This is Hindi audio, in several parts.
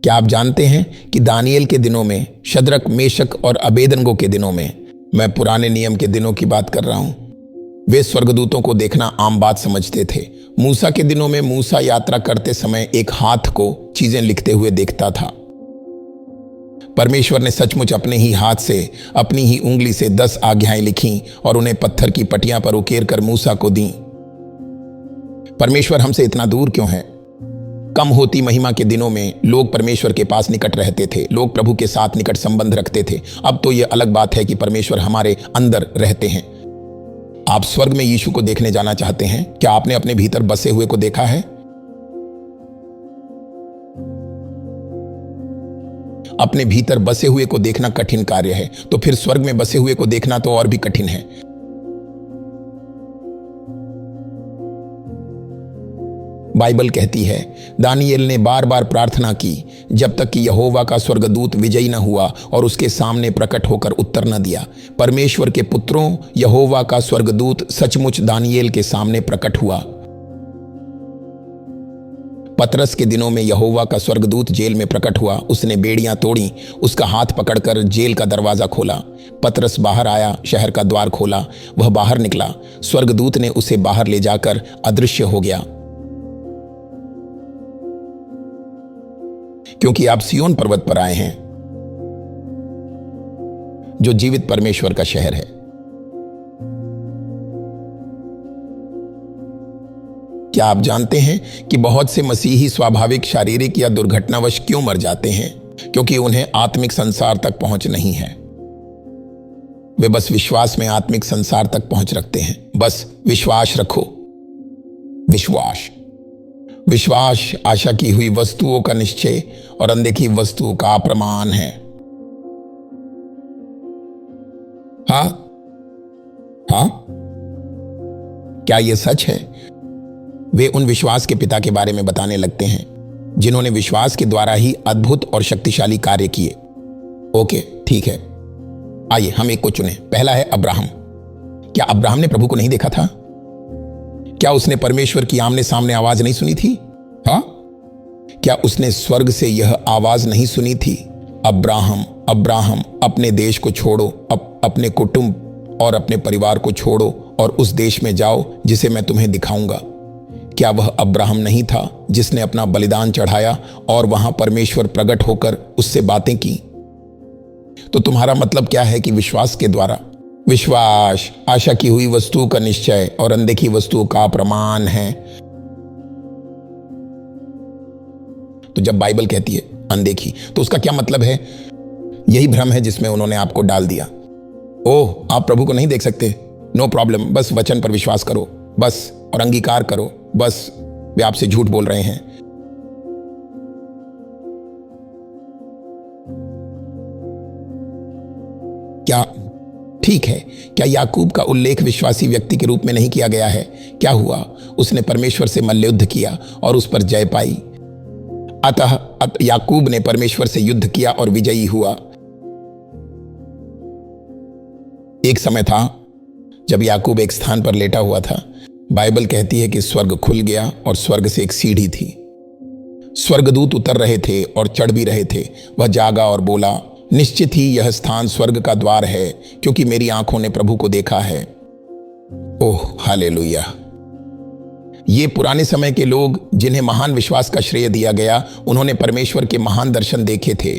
क्या आप जानते हैं कि दानिएल के दिनों में, शद्रक, मेशक और अबेदनगो के दिनों में, मैं पुराने नियम के दिनों की बात कर रहा हूं, वे स्वर्गदूतों को देखना आम बात समझते थे। मूसा के दिनों में मूसा यात्रा करते समय एक हाथ को चीजें लिखते हुए देखता था। परमेश्वर ने सचमुच अपने ही हाथ से, अपनी ही उंगली से 10 आज्ञाएं लिखी और उन्हें पत्थर की पटिया पर उकेर कर मूसा को दी। परमेश्वर हमसे इतना दूर क्यों है? कम होती महिमा के दिनों में लोग परमेश्वर के पास निकट रहते थे, लोग प्रभु के साथ निकट संबंध रखते थे। अब तो यह अलग बात है कि परमेश्वर हमारे अंदर रहते हैं। आप स्वर्ग में यीशु को देखने जाना चाहते हैं? क्या आपने अपने भीतर बसे हुए को देखा है? अपने भीतर बसे हुए को देखना कठिन कार्य है, तो फिर स्वर्ग में बसे हुए को देखना तो और भी कठिन है। बाइबल कहती है, दानिएल ने बार बार प्रार्थना की जब तक कि यहोवा का स्वर्गदूत विजयी न हुआ और उसके सामने प्रकट होकर उत्तर न दिया। परमेश्वर के पुत्रों, यहोवा का स्वर्गदूत सचमुच दानिएल के सामने प्रकट हुआ। पतरस के दिनों में यहोवा का स्वर्गदूत जेल में प्रकट हुआ। उसने बेड़ियां तोड़ी, उसका हाथ पकड़कर जेल का दरवाजा खोला। पतरस बाहर आया, शहर का द्वार खोला, वह बाहर निकला। स्वर्गदूत ने उसे बाहर ले जाकर अदृश्य हो गया। क्योंकि आप सियोन पर्वत पर आए हैं, जो जीवित परमेश्वर का शहर है। क्या आप जानते हैं कि बहुत से मसीही स्वाभाविक, शारीरिक या दुर्घटनावश क्यों मर जाते हैं? क्योंकि उन्हें आत्मिक संसार तक पहुंच नहीं है। वे बस विश्वास में आत्मिक संसार तक पहुंच रखते हैं। बस विश्वास रखो। विश्वास आशा की हुई वस्तुओं का निश्चय और अनदेखी वस्तुओं का प्रमाण है। हाँ, क्या यह सच है? वे उन विश्वास के पिता के बारे में बताने लगते हैं जिन्होंने विश्वास के द्वारा ही अद्भुत और शक्तिशाली कार्य किए। ओके, ठीक है, आइए हम एक को चुने। पहला है अब्राहम। क्या अब्राहम ने प्रभु को नहीं देखा था? क्या उसने परमेश्वर की आमने सामने आवाज नहीं सुनी थी? हाँ, क्या उसने स्वर्ग से यह आवाज नहीं सुनी थी, अब्राहम, अब्राहम, अपने देश को छोड़ो, अपने कुटुंब और अपने परिवार को छोड़ो और उस देश में जाओ जिसे मैं तुम्हें दिखाऊंगा? क्या वह अब्राहम नहीं था जिसने अपना बलिदान चढ़ाया और वहां परमेश्वर प्रकट होकर उससे बातें की? तो तुम्हारा मतलब क्या है कि विश्वास के द्वारा, विश्वास आशा की हुई वस्तुओं का निश्चय और अनदेखी वस्तुओं का प्रमाण है। तो जब बाइबल कहती है अनदेखी, तो उसका क्या मतलब है? यही भ्रम है जिसमें उन्होंने आपको डाल दिया। ओह, आप प्रभु को नहीं देख सकते? नो प्रॉब्लम, बस वचन पर विश्वास करो बस, और अंगीकार करो बस। वे आपसे झूठ बोल रहे हैं। क्या ठीक है? क्या याकूब का उल्लेख विश्वासी व्यक्ति के रूप में नहीं किया गया है? क्या हुआ? उसने परमेश्वर से मल्लयुद्ध किया और उस पर जय पाई। अतः याकूब ने परमेश्वर से युद्ध किया और विजयी हुआ। एक समय था जब याकूब एक स्थान पर लेटा हुआ था। बाइबल कहती है कि स्वर्ग खुल गया और स्वर्ग से एक सीढ़ी थी। स्वर्गदूत उतर रहे थे और चढ़ भी रहे थे। वह जागा और बोला, निश्चित ही यह स्थान स्वर्ग का द्वार है, क्योंकि मेरी आंखों ने प्रभु को देखा है। Oh hallelujah! ये पुराने समय के लोग जिन्हें महान विश्वास का श्रेय दिया गया, उन्होंने परमेश्वर के महान दर्शन देखे थे।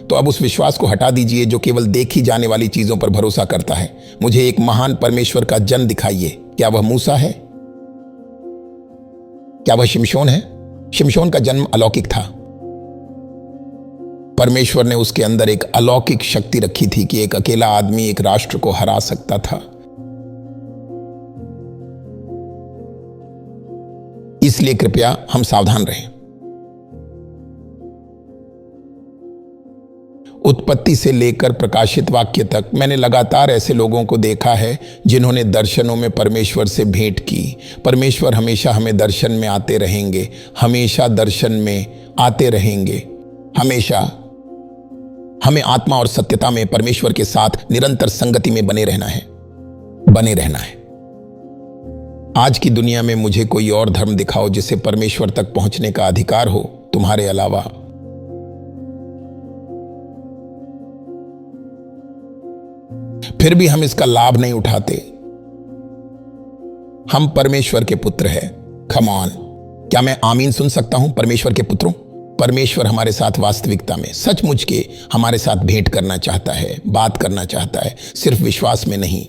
तो अब उस विश्वास को हटा दीजिए जो केवल देखी जाने वाली चीजों पर भरोसा करता है। मुझे एक महान परमेश्वर का जन दिखाइए। क्या वह मूसा है? क्या वह शिमशोन है? शिमशोन का जन्म अलौकिक था। परमेश्वर ने उसके अंदर एक अलौकिक शक्ति रखी थी कि एक अकेला आदमी एक राष्ट्र को हरा सकता था। इसलिए कृपया हम सावधान रहें। उत्पत्ति से लेकर प्रकाशित वाक्य तक मैंने लगातार ऐसे लोगों को देखा है जिन्होंने दर्शनों में परमेश्वर से भेंट की। परमेश्वर हमेशा हमें दर्शन में आते रहेंगे, हमेशा दर्शन में आते रहेंगे। हमेशा हमें आत्मा और सत्यता में परमेश्वर के साथ निरंतर संगति में बने रहना है। आज की दुनिया में मुझे कोई और धर्म दिखाओ जिसे परमेश्वर तक पहुंचने का अधिकार हो तुम्हारे अलावा। फिर भी हम इसका लाभ नहीं उठाते। हम परमेश्वर के पुत्र हैं। कम ऑन, क्या मैं आमीन सुन सकता हूं परमेश्वर के पुत्रों? परमेश्वर हमारे साथ वास्तविकता में सचमुच के हमारे साथ भेंट करना चाहता है, बात करना चाहता है, सिर्फ विश्वास में नहीं।